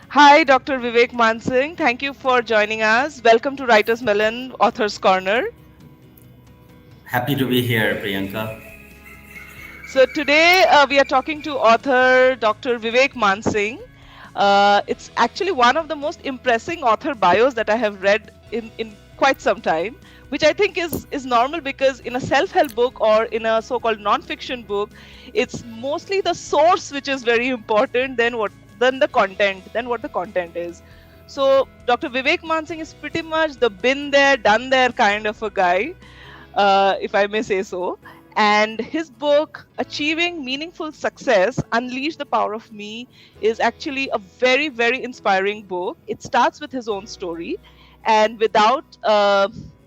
Hi, Dr. Vivek Mansingh. Thank you for joining us. Welcome to Writersmelon Author's Corner. Happy to be here, Priyanka. So today we are talking to author Dr. Vivek Mansingh. It's actually one of the most impressive author bios that I have read in quite some time, which I think is normal because in a self-help book or in a so-called non-fiction book, it's mostly the source which is very important than the content, than what the content is. So Dr. Vivek Mansingh is pretty much the been there, done there kind of a guy, if I may say so. And his book, Achieving Meaningful Success Unleash the Power of Me, is actually a very, very inspiring book. It starts with his own story. And without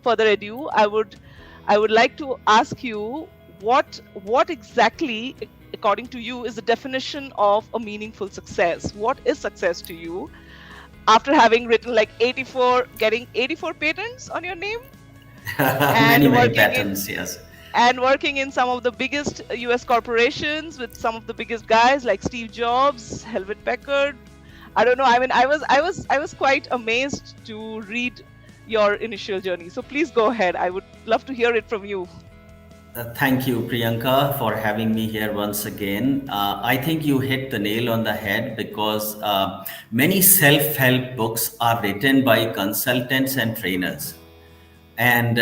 further ado, I would like to ask you what exactly, according to you, is the definition of a meaningful success? What is success to you? After having written like 84, getting 84 patents on your name Many, and many working in patterns, yes. some of the biggest US corporations with some of the biggest guys like Steve Jobs, Helmut Packard. I don't know. I mean, I was quite amazed to read your initial journey. So please go ahead. I would love to hear it from you. Thank you, Priyanka, for having me here once again. I think you hit the nail on the head because many self help books are written by consultants and trainers. And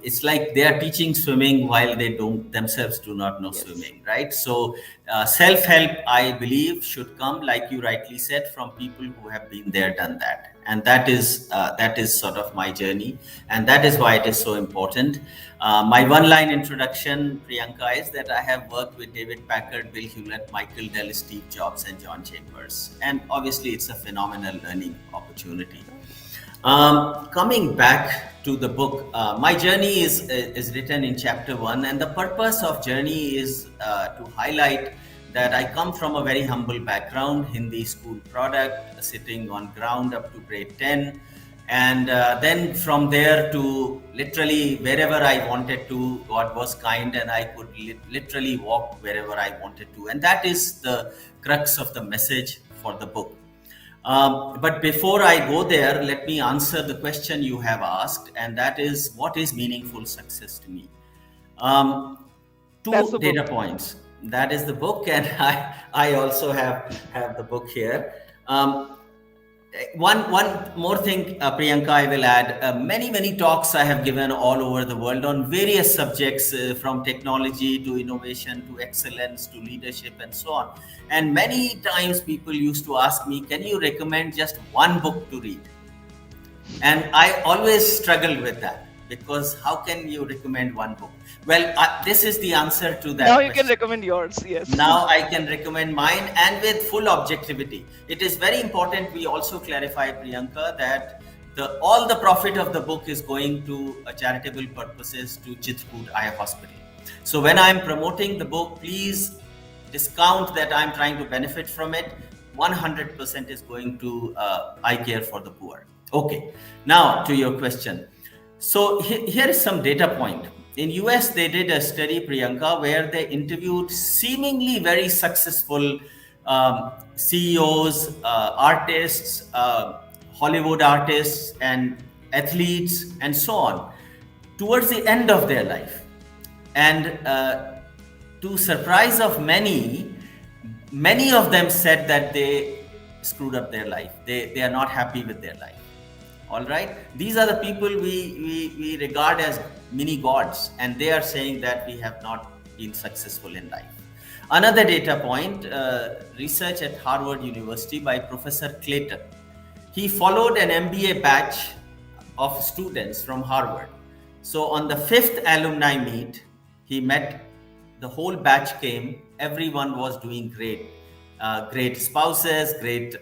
it's like they are teaching swimming while they don't themselves do not know Yes. swimming, right? So self help, I believe, should come, like you rightly said, from people who have been there, done that. And that is sort of my journey, and that is why it is so important. My one line introduction, Priyanka, is that I have worked with David Packard, Bill Hewlett, Michael Dell, Steve Jobs, and John Chambers, and obviously it's a phenomenal learning opportunity. Coming back to the book, my journey is written in chapter one, and the purpose of journey is to highlight that I come from a very humble background, Hindi school product, sitting on ground up to grade 10, and then from there to literally wherever I wanted to. God was kind, and I could literally walk wherever I wanted to, and that is the crux of the message for the book. But before I go there, let me answer the question you have asked, and that is, what is meaningful success to me? Um, That's Two the data book. points. That is the book, and I also have the book here. Um, one more thing, Priyanka, I will add. Many talks I have given all over the world on various subjects, from technology to innovation to excellence to leadership and so on. And many times people used to ask me, "Can you recommend just one book to read?" And I always struggled with that, because how can you recommend one book? Well, this is the answer to Now that you can question. recommend yours. Yes. Now I can recommend mine, and with full objectivity. It is very important we also clarify, Priyanka, that the all the profit of the book is going to charitable purposes to Chitput Eye Hospital. So when I am promoting the book, please discount that I am trying to benefit from it. 100% is going to eye care for the poor. Okay, now to your question. So here is some data point. In US, they did a study, Priyanka, where they interviewed seemingly very successful CEOs, artists, Hollywood artists, and athletes, and so on, towards the end of their life. And to surprise of many of them said that they screwed up their life. They are not happy with their life. All right, these are the people we regard as mini gods, and they are saying that we have not been successful in life. Another data point, research at Harvard University by Professor Clayton. He followed an MBA batch of students from Harvard. So on the fifth alumni meet, he met, the whole batch came, everyone was doing great. Great spouses, great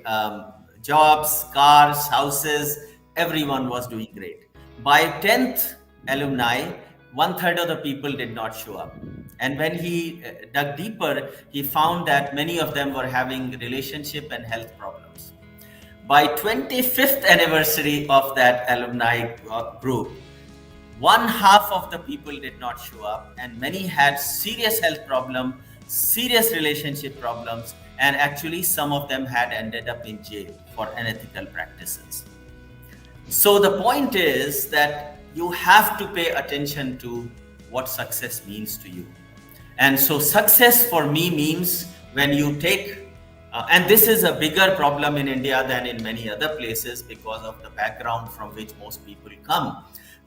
jobs, cars, houses, everyone was doing great. By 10th alumni, one third of the people did not show up. And when he dug deeper, he found that many of them were having relationship and health problems. By 25th anniversary of that alumni group, one half of the people did not show up, and many had serious health problems, serious relationship problems, and actually some of them had ended up in jail for unethical practices. So the point is that you have to pay attention to what success means to you. And so success for me means when you take, and this is a bigger problem in India than in many other places because of the background from which most people come.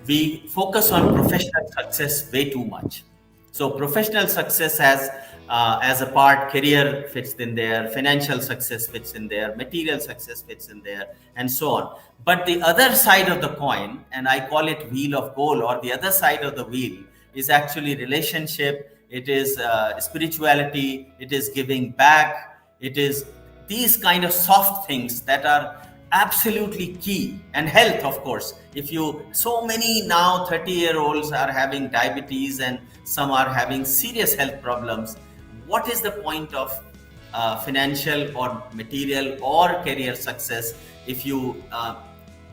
We focus on professional success way too much. So professional success has, as a part, career fits in there, financial success fits in there, material success fits in there, and so on. But the other side of the coin, and I call it wheel of gold, or the other side of the wheel, is actually relationship. It is spirituality. It is giving back. It is these kind of soft things that are absolutely key, and health, of course. If you, so many now 30-year-olds are having diabetes and some are having serious health problems. What is the point of financial or material or career success if you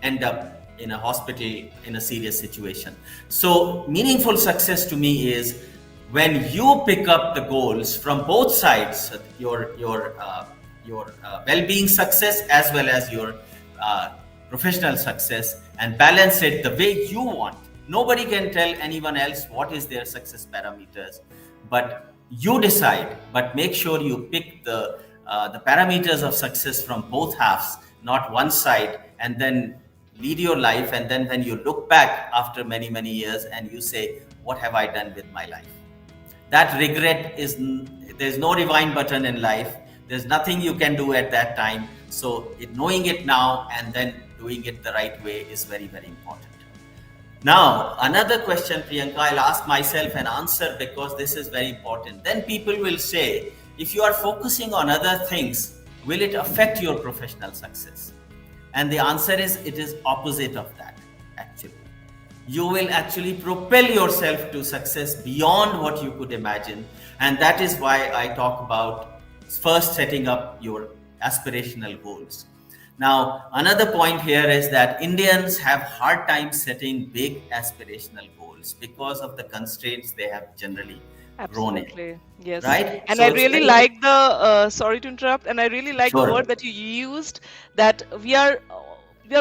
end up in a hospital in a serious situation? So meaningful success to me is when you pick up the goals from both sides, your well-being success as well as your professional success, and balance it the way you want. Nobody can tell anyone else what is their success parameters, but you decide. But make sure you pick the parameters of success from both halves, not one side, and then lead your life. And then when you look back after many years and you say, what have I done with my life? That regret is, there's no rewind button in life. There's nothing you can do at that time. So knowing it now and then doing it the right way is very important. Now, another question, Priyanka, I'll ask myself and answer because this is very important. Then people will say, if you are focusing on other things, will it affect your professional success? And the answer is, it is opposite of that, actually. You will actually propel yourself to success beyond what you could imagine. And that is why I talk about first setting up your aspirational goals. Now, another point here is that Indians have hard time setting big aspirational goals because of the constraints they have generally grown in, Absolutely. Yes. right? And I So it's really very, like the, sorry to interrupt, and I really like the word sure. that you used, that we are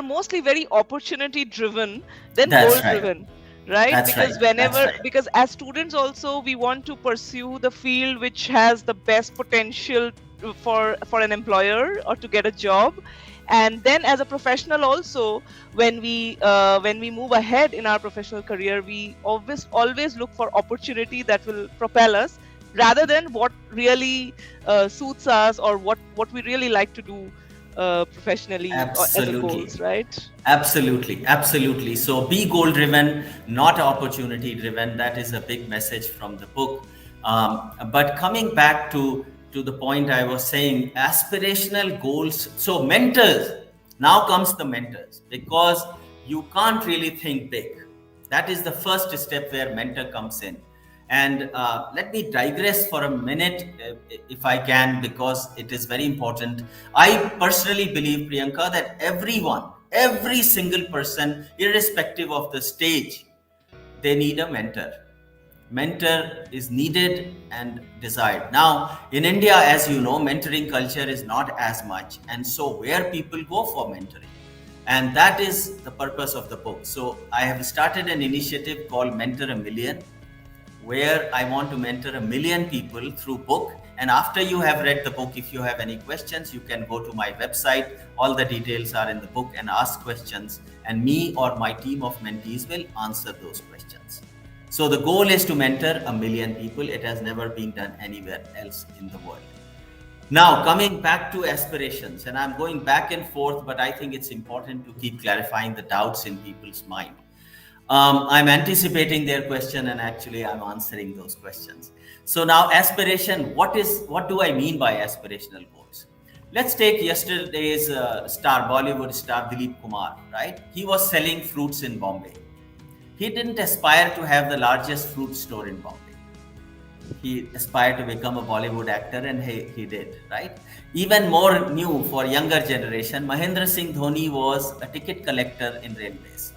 mostly very opportunity driven than goal That's right. driven, right? That's right. Because That's whenever, right. because as students also, we want to pursue the field which has the best potential for an employer or to get a job. And then as a professional also, when we move ahead in our professional career, we always look for opportunity that will propel us rather than what really suits us, or what we really like to do professionally or as a Absolutely. goals, right? Absolutely, absolutely. So be goal driven, not opportunity driven. That is a big message from the book. But coming back to the point I was saying, aspirational goals. So mentors, now comes the mentors, because you can't really think big. That is the first step where mentor comes in. And let me digress for a minute, if I can, because it is very important. I personally believe, Priyanka, that everyone, every single person, irrespective of the stage, they need a mentor. Mentor is needed and desired. Now, in India, as you know, mentoring culture is not as much. And so, where people go for mentoring? And that is the purpose of the book. So, I have started an initiative called Mentor a Million, where I want to mentor 1 million people through book. And after you have read the book, if you have any questions, you can go to my website. All the details are in the book, and ask questions, and me or my team of mentees will answer those questions. So the goal is to mentor 1 million people. It has never been done anywhere else in the world. Now, coming back to aspirations, and I'm going back and forth, but I think it's important to keep clarifying the doubts in people's mind. I'm anticipating their question, and actually I'm answering those questions. So now, aspiration, what do I mean by aspirational goals? Let's take yesterday's Bollywood star Dilip Kumar, right? He was selling fruits in Bombay. He didn't aspire to have the largest fruit store in Bombay. He aspired to become a Bollywood actor, and he did, right? Even more new for younger generation, Mahendra Singh Dhoni was a ticket collector in railways.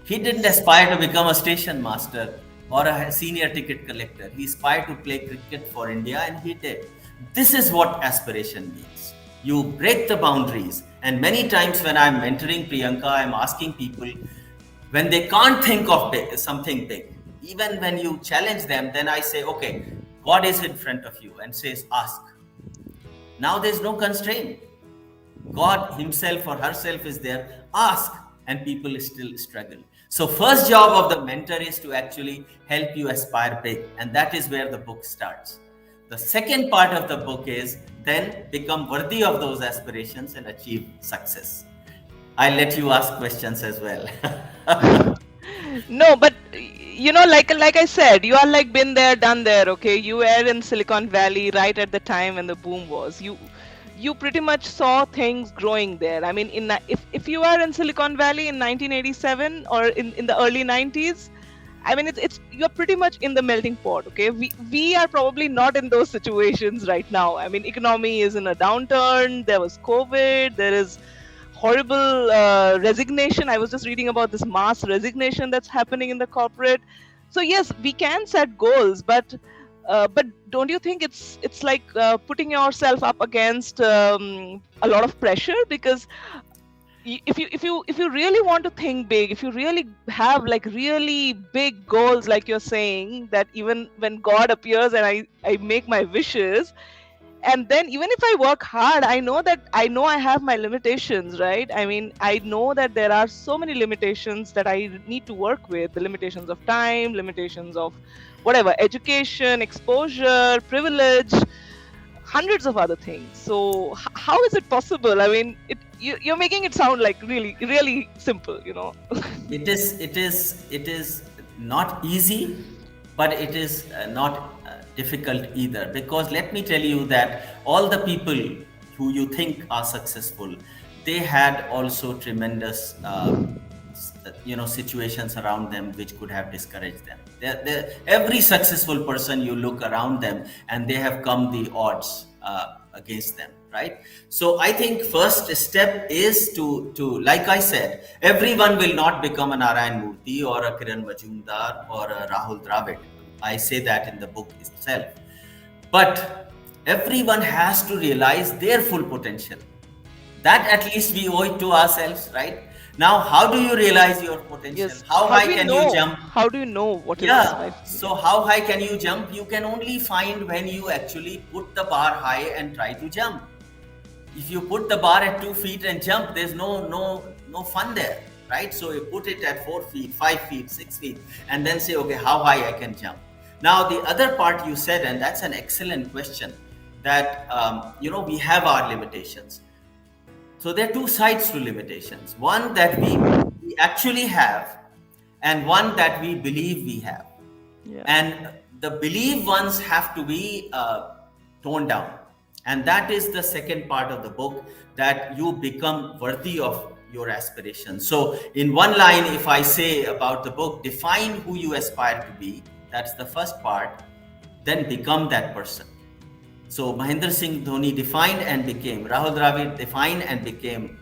He didn't aspire to become a station master or a senior ticket collector. He aspired to play cricket for India, and he did. This is what aspiration means. You break the boundaries. And many times when I'm mentoring Priyanka, I'm asking people when they can't think of something big, even when you challenge them, then I say, okay, God is in front of you and says, ask. Now there's no constraint. God himself or herself is there. Ask, and people still struggle. So, first job of the mentor is to actually help you aspire big, and that is where the book starts. The second part of the book is then become worthy of those aspirations and achieve success. I'll let you ask questions as well. No, but like I said, you are like been there, done there. Okay, you were in Silicon Valley right at the time when the boom was. You pretty much saw things growing there. I mean, if you are in Silicon Valley in 1987 or in the early 90s, I mean, it's you're pretty much in the melting pot. Okay, we are probably not in those situations right now. I mean, economy is in a downturn. There was COVID. There is horrible resignation. I was just reading about this mass resignation that's happening in the corporate. So yes, we can set goals, but don't you think it's like putting yourself up against a lot of pressure? Because if you really want to think big, if you really have like really big goals, like you're saying that even when God appears and I make my wishes, and then even if I work hard, I know I have my limitations, right? I mean, I know that there are so many limitations that I need to work with, the limitations of time, limitations of whatever, education, exposure, privilege, hundreds of other things. So how is it possible? I mean, you're making it sound like really really simple, It is not easy, but it is not difficult either. Because let me tell you that all the people who you think are successful, they had also tremendous situations around them which could have discouraged them. Every successful person, you look around them and they have come the odds against them, right? So I think first step is to like I said, everyone will not become a Narayan Murthy or a Kiran Majumdar or a Rahul Dravid. I say that in the book itself. But everyone has to realize their full potential. That at least we owe it to ourselves, right? Now, how do you realize your potential? Yes, How high can you jump? how do you know what is my Yeah. So how high can you jump? You can only find when you actually put the bar high and try to jump. If you put the bar at 2 feet and jump, there's no fun there, right? So you put it at 4 feet, 5 feet, 6 feet, and then say, okay, how high I can jump. Now the other part you said, and that's an excellent question, that we have our limitations. So there are two sides to limitations: one that we actually have, and one that we believe we have. yeah. And the believe ones have to be toned down. And that is the second part of the book, that you become worthy of your aspirations. So, in one line, if I say about the book, define who you aspire to be, that's the first part, then become that person. So Mahendra Singh Dhoni defined and became, Rahul Dravid defined and became,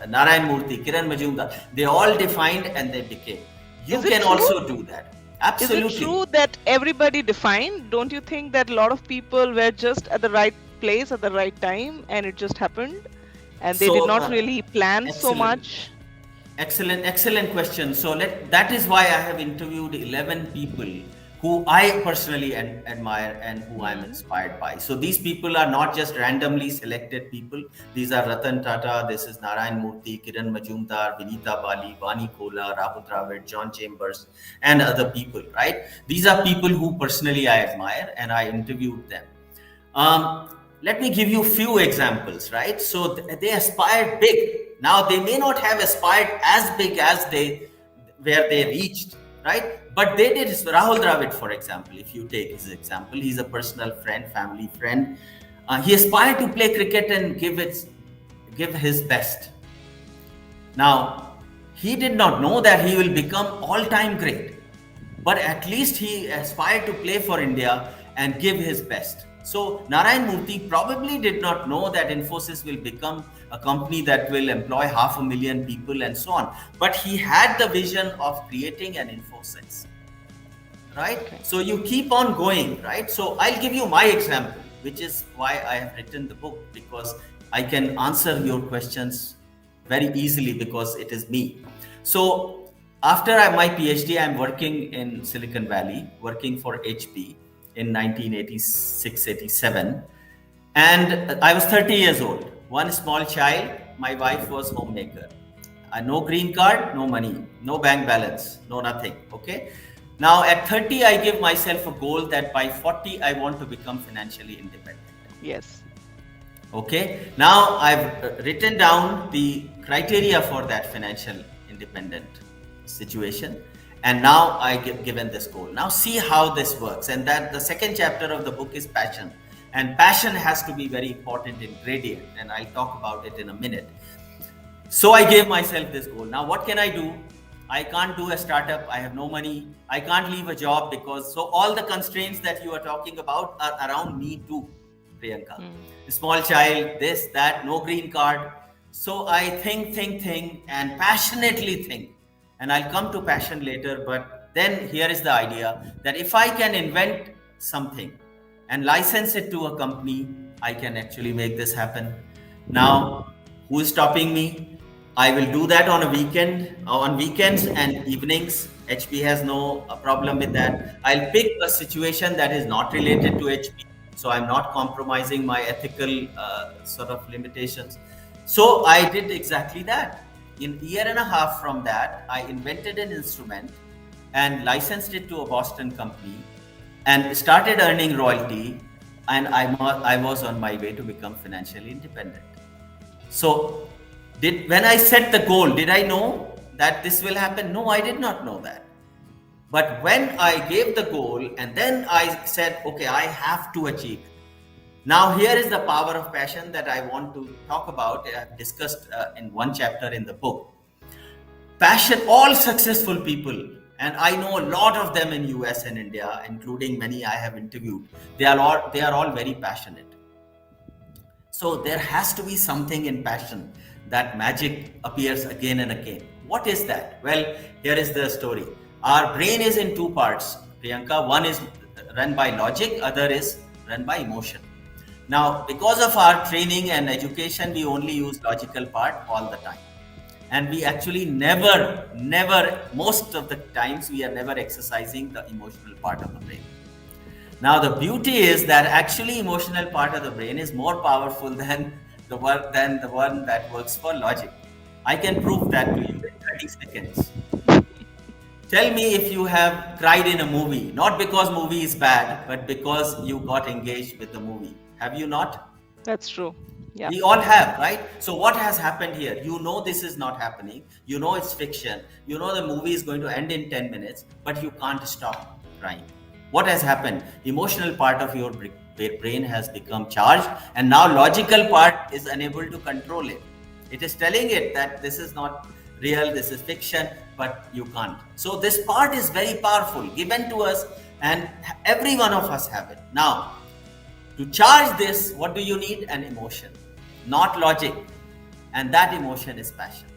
Narayan Murthy, Kiran Majumdar, they all defined and they became. You Is it can true? also do that. Is it Absolutely. true that everybody defined? Don't you think that a lot of people were just at the right place at the right time and it just happened and they did So, not really plan so excellent. much? Excellent question. So that is why I have interviewed 11 people who I personally admire and who I'm inspired by. So these people are not just randomly selected people. These are Ratan Tata, this is Narayan Murthy, Kiran Majumdar, Vinita Bali, Vani Kola, Rahul Dravid, John Chambers, and other people, right? These are people who personally I admire and I interviewed them. Let me give you a few examples, right? So they aspired big. Now they may not have aspired as big as where they reached, right? But they did. Rahul Dravid, for example, if you take his example, he's a personal friend, family friend. He aspired to play cricket and give his best. Now, he did not know that he will become all-time great, but at least he aspired to play for India and give his best. So Narayan Murthy probably did not know that Infosys will become a company that will employ 500,000 people and so on. But he had the vision of creating an Infosys, right? Okay. So you keep on going, right? So I'll give you my example. which is why I have written the book, because I can answer your questions very easily because it is me. So after my PhD, I'm working in Silicon Valley, working for HP in 1986, 87. And I was 30 years old, one small child. My wife was homemaker. No green card, no money, no bank balance, no nothing. Okay. Now at 30, I give myself a goal that by 40, I want to become financially independent. Yes. Okay. Now I've written down the criteria for that financial independent situation. And now I give given this goal. Now see how this works. And that the second chapter of the book is passion. And passion has to be very important ingredient. And I'll talk about it in a minute. So I gave myself this goal. Now, what can I do? I can't do a startup. I have no money. I can't leave a job because so all the constraints that you are talking about are around me too, Priyanka. Mm. Small child, this, that, no green card. So I think, and passionately think. And I'll come to passion later. But then here is the idea that if I can invent something and license it to a company, I can actually make this happen. Now, who is stopping me? I will do that on a weekend, on weekends and evenings. HP has no problem with that. I'll pick a situation that is not related to HP, so I'm not compromising my ethical sort of limitations. So I did exactly that. In a year and a half from that, I invented an instrument and licensed it to a Boston company and started earning royalty. And I was on my way to become financially independent. So, when I set the goal, did I know that this will happen? No, I did not know that. But when I gave the goal and then I said, okay, I have to achieve. Now, here is the power of passion that I want to talk about. I've discussed in one chapter in the book. Passion, all successful people, and I know a lot of them in US and India, including many I have interviewed, they are all very passionate. So there has to be something in passion that magic appears again and again. What is that? Well, here is the story. Our brain is in two parts, Priyanka. One is run by logic, other is run by emotion. Now, because of our training and education, we only use logical part all the time. And we actually never, most of the times, we are never exercising the emotional part of the brain. Now, the beauty is that actually emotional part of the brain is more powerful than the one that works for logic. I can prove that to you in 30 seconds. Tell me if you have cried in a movie, not because movie is bad, but because you got engaged with the movie. Have you not? That's true. Yeah. We all have, right? So what has happened here? You know this is not happening. You know it's fiction. You know the movie is going to end in 10 minutes, but you can't stop crying. What has happened? Emotional part of your brain has become charged, and now logical part is unable to control it. It is telling it that this is not real, this is fiction, but you can't. So this part is very powerful, given to us, and every one of us have it. Now, to charge this, what do you need? An emotion, not logic. And that emotion is passion.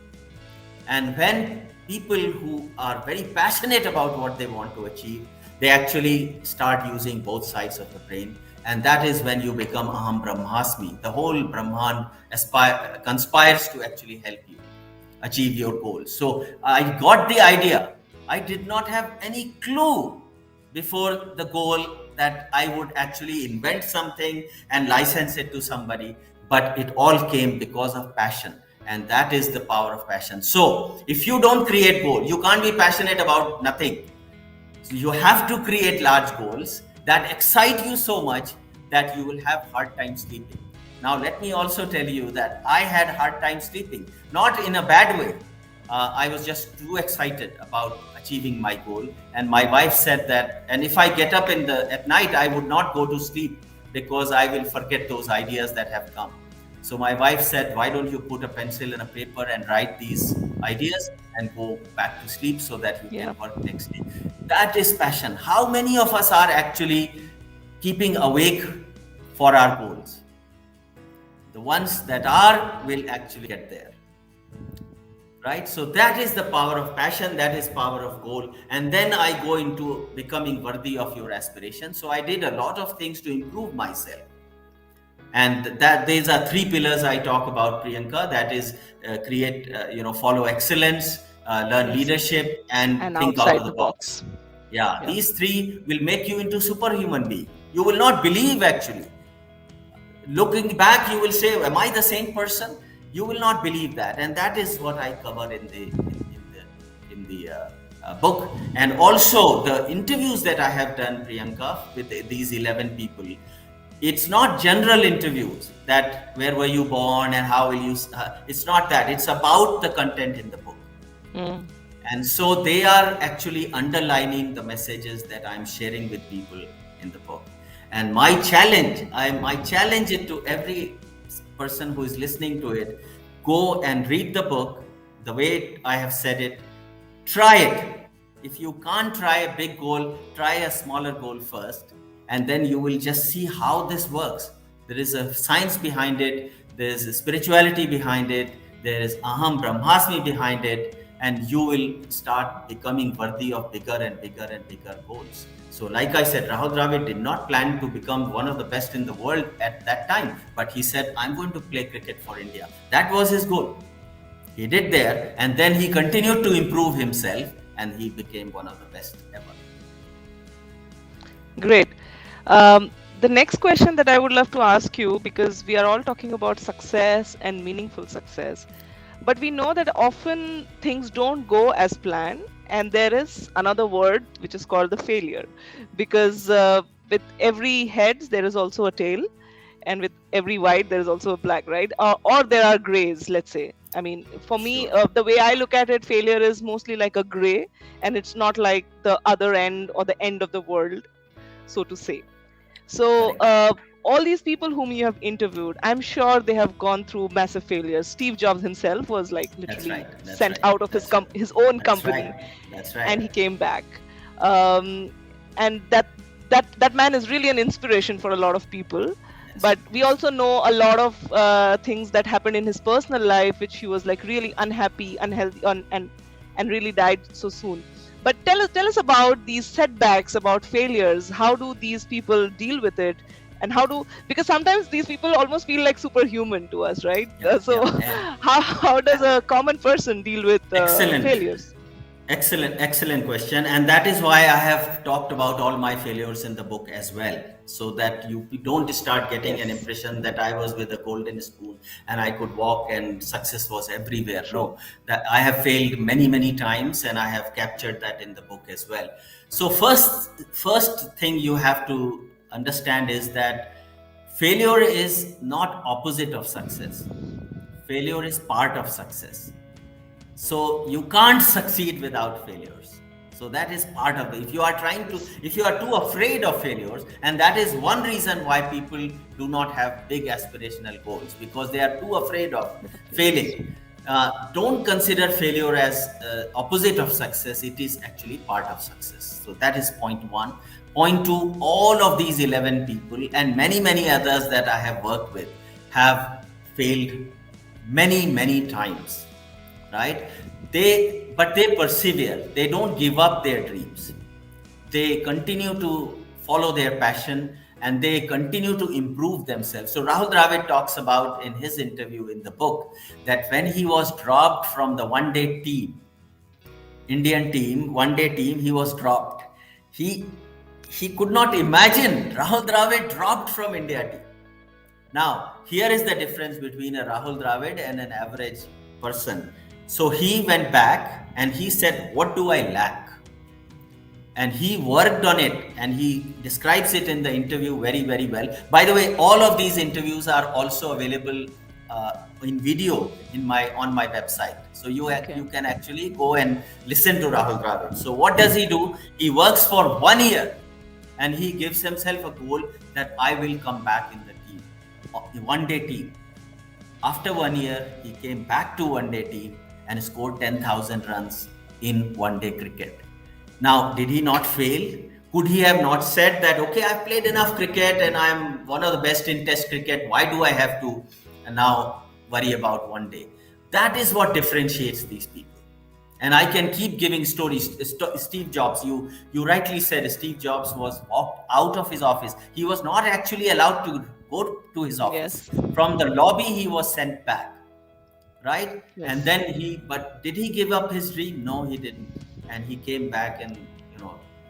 And when people who are very passionate about what they want to achieve, they actually start using both sides of the brain. And that is when you become Aham Brahmasmi. The whole Brahman conspires to actually help you achieve your goals. So I got the idea. I did not have any clue before the goal that I would actually invent something and license it to somebody. But it all came because of passion. And that is the power of passion. So if you don't create goal, you can't be passionate about nothing. So you have to create large goals that excite you so much that you will have hard time sleeping. Now, let me also tell you that I had hard time sleeping, not in a bad way. I was just too excited about achieving my goal. And my wife said that, and if I get up at night, I would not go to sleep because I will forget those ideas that have come. So my wife said, why don't you put a pencil and a paper and write these ideas and go back to sleep so that you can work next day. That is passion. How many of us are actually keeping awake for our goals? The ones that are will actually get there. Right? So that is the power of passion, that is power of goal. And then I go into becoming worthy of your aspiration. So I did a lot of things to improve myself. And that these are three pillars I talk about, Priyanka. That is, create, follow excellence, learn Yes. leadership, and And think out of outside the the box. box. Yeah, Yeah. these three will make you into superhuman being. You will not believe, actually. Looking back, you will say, "Am I the same person?" You will not believe that, and that is what I cover in the book, and also the interviews that I have done, Priyanka, with these 11 people. It's not general interviews that where were you born and how will you. It's not that. It's about the content in the book. Mm. And so they are actually underlining the messages that I'm sharing with people in the book. And my challenge it to every person who is listening to it: go and read the book the way I have said it. Try it. If you can't try a big goal, try a smaller goal first, and then you will just see how this works. There is a science behind it, there's a spirituality behind it, there is Aham Brahmasmi behind it, and you will start becoming worthy of bigger and bigger and bigger goals. So, like I said, Rahul Dravid did not plan to become one of the best in the world at that time, but he said, I'm going to play cricket for India. That was his goal. He did there, and then he continued to improve himself, and he became one of the best ever. Great. The next question that I would love to ask you, because we are all talking about success and meaningful success, but we know that often things don't go as planned, and there is another word which is called the failure, because with every head there is also a tail, and with every white there is also a black, right? Or there are grays, let's say. I mean, for me, Sure. the way I look at it, failure is mostly like a gray, and it's not like the other end or the end of the world, so to say. So, Correct. all these people whom you have interviewed, I'm sure they have gone through massive failures. Steve Jobs himself was like That's right. literally That's sent right. out of That's right. his own That's company, right. That's and right. he came back. Um, and that man is really an inspiration for a lot of people. Yes. But we also know a lot of things that happened in his personal life, which he was like really unhappy, unhealthy, and really died so soon. But tell us about these setbacks, about failures. How do these people deal with it? And how do, because sometimes these people almost feel like superhuman to us, right? Yeah. So Yeah. how does a common person deal with Excellent. failures? Excellent question. And that is why I have talked about all my failures in the book as well. So that you don't start getting an Yes, impression that I was with a golden spoon and I could walk and success was everywhere. true. No, that I have failed many, many times, and I have captured that in the book as well. So first thing you have to understand is that failure is not opposite of success. Failure is part of success. So you can't succeed without failures. So that is part of it. If you are too afraid of failures, and that is one reason why people do not have big aspirational goals, because they are too afraid of With the failures. failing. Don't consider failure as opposite of success. It is actually part of success. So that is point one. Point two: all of these 11 people and many others that I have worked with have failed many times, right? They persevere. They don't give up their dreams. They continue to follow their passion, and they continue to improve themselves. So Rahul Dravid talks about in his interview in the book that when he was dropped from the one day team, one day team, he was dropped. He he could not imagine Rahul Dravid dropped from India team. Now, here is the difference between a Rahul Dravid and an average person. So he went back and he said, what do I lack? And he worked on it, and he describes it in the interview very well. By the way, all of these interviews are also available in video on my website. So Okay. you can actually go and listen to Rahul Dravid. So what does he do? He works for 1 year, and he gives himself a goal that I will come back in the one day team. After 1 year, he came back to one day team and scored 10,000 runs in one day cricket. Now, did he not fail? Could he have not said that, okay, I've played enough cricket and I'm one of the best in test cricket. Why do I have to now worry about one day? That is what differentiates these people. And I can keep giving stories. Steve Jobs, you rightly said Steve Jobs was walked out of his office. He was not actually allowed go to his office. Yes. From the lobby, he was sent back, right? And Yes. then but did he give up his dream? No, he didn't. And he came back, and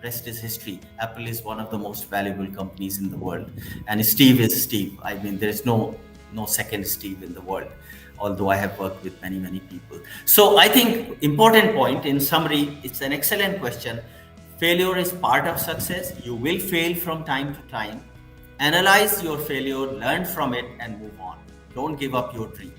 rest is history. Apple is one of the most valuable companies in the world, and Steve is Steve. I mean, there's no second Steve in the world. Although I have worked with many people, so I think important point. In summary, it's an excellent question. Failure is part of success. You will fail from time to time. Analyze your failure, learn from it, and move on. Don't give up your dream.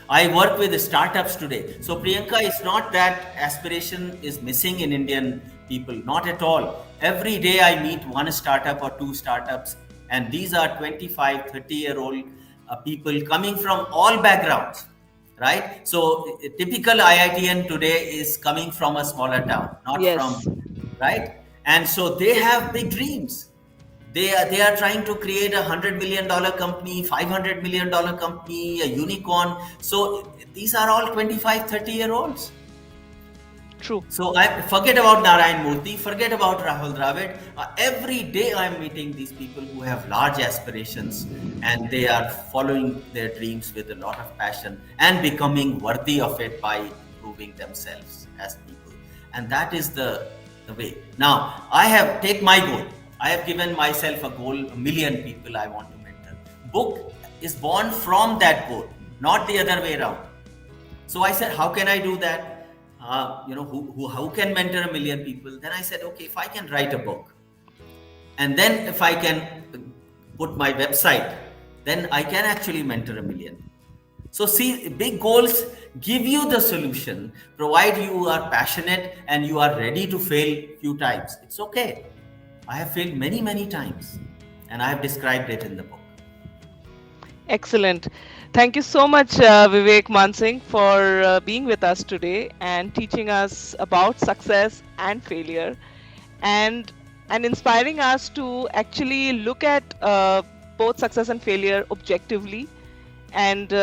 I work with startups today. So, Priyanka, it's not that aspiration is missing in Indian people, not at all. Every day I meet one startup or two startups, and these are 25, 30-year-old people coming from all backgrounds, right? So, a typical IITN today is coming from a smaller town, not Yes. from, right? And so they have big dreams. They are trying to create $100 million company, $500 million company, a unicorn. So these are all 25, 30-year-olds. True. So I forget about Narayan Murthy, forget about Rahul Dravid. Every day I'm meeting these people who have large aspirations, and they are following their dreams with a lot of passion and becoming worthy of it by improving themselves as people. And that is the way. Now take my goal. I have given myself a goal, 1 million people I want to mentor. Book is born from that goal, not the other way around. So I said, how can I do that? How can mentor 1 million people? Then I said, okay, if I can write a book, and then if I can put my website, then I can actually mentor 1 million. So see, big goals give you the solution, provide you are passionate and you are ready to fail few times. It's okay. I have failed many times, and I have described it in the book. Excellent. Thank you so much, Vivek Mansingh, for being with us today and teaching us about success and failure, and inspiring us to actually look at both success and failure objectively. And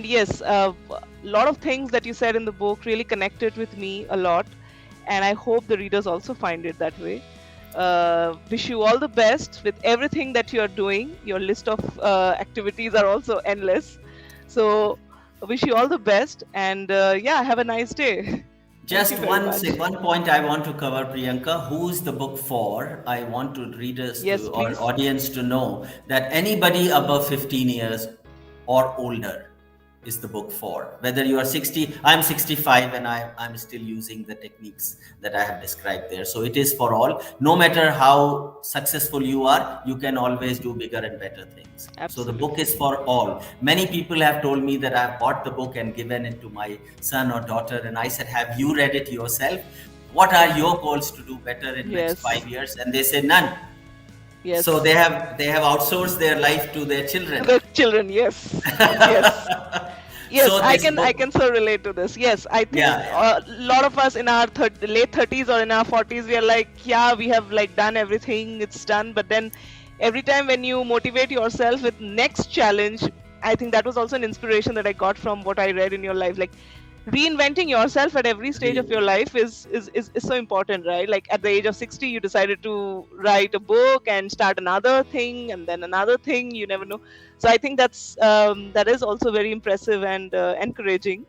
yes, a lot of things that you said in the book really connected with me a lot, and I hope the readers also find it that way. Wish you all the best with everything that you're doing. Your list of activities are also endless. So, wish you all the best, and yeah, have a nice day. Thank you Just very much. one point I want to cover, Priyanka. Who's the book for? I want to readers Yes, to or please. audience to know that anybody above 15 years or older is the book for. Whether you are 60, I'm 65, and I'm still using the techniques that I have described there. So it is for all. No matter how successful you are, you can always do bigger and better things. So the book is Absolutely. for all. Many people have told me that I've bought the book and given it to my son or daughter, and I said, have you read it yourself? What are your goals to do better in next Yes. 5 years? And they say none. So Yes. they have outsourced their life to their children. The children. Yes. Yes. Yes, So I this can book, so relate to this. Yes, I think yeah, a lot of us in our late 30s or in our 40s, we are like, yeah, we have like done everything, it's done. But then every time when you motivate yourself with next challenge, I think that was also an inspiration that I got from what I read in your life. Like reinventing yourself at every stage of your life is so important, right? Like at the age of 60, you decided to write a book and start another thing and then another thing. You never know. So I think that is also very impressive and encouraging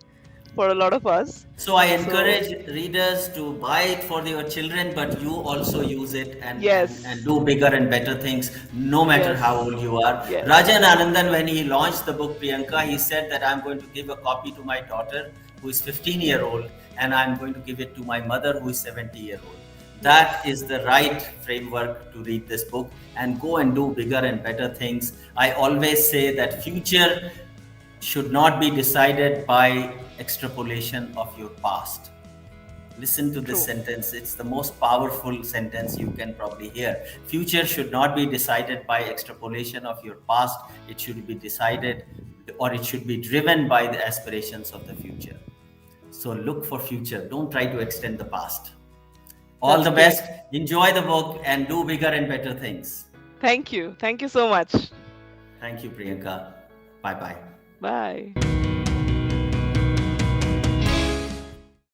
for a lot of us. so I So encourage readers to buy it for your children, but you also use it and yes, do bigger and better things, no matter how yes, old you are. yes, Rajan Anandan, when he launched the book Priyanka, he said that I'm going to give a copy to my daughter who is 15-year-old, and I'm going to give it to my mother who is 70-year-old. That yes, is the right framework to read this book and go and do bigger and better things. I always say that future should not be decided by extrapolation of your past. Listen to this true, sentence. It's the most powerful sentence you can probably hear. Future should not be decided by extrapolation of your past. It should be decided, or it should be driven by the aspirations of the future. So look for future. Don't try to extend the past. All that's the great. best. Enjoy the book and do bigger and better things. Thank you so much. Thank you, Priyanka. Bye bye. Bye.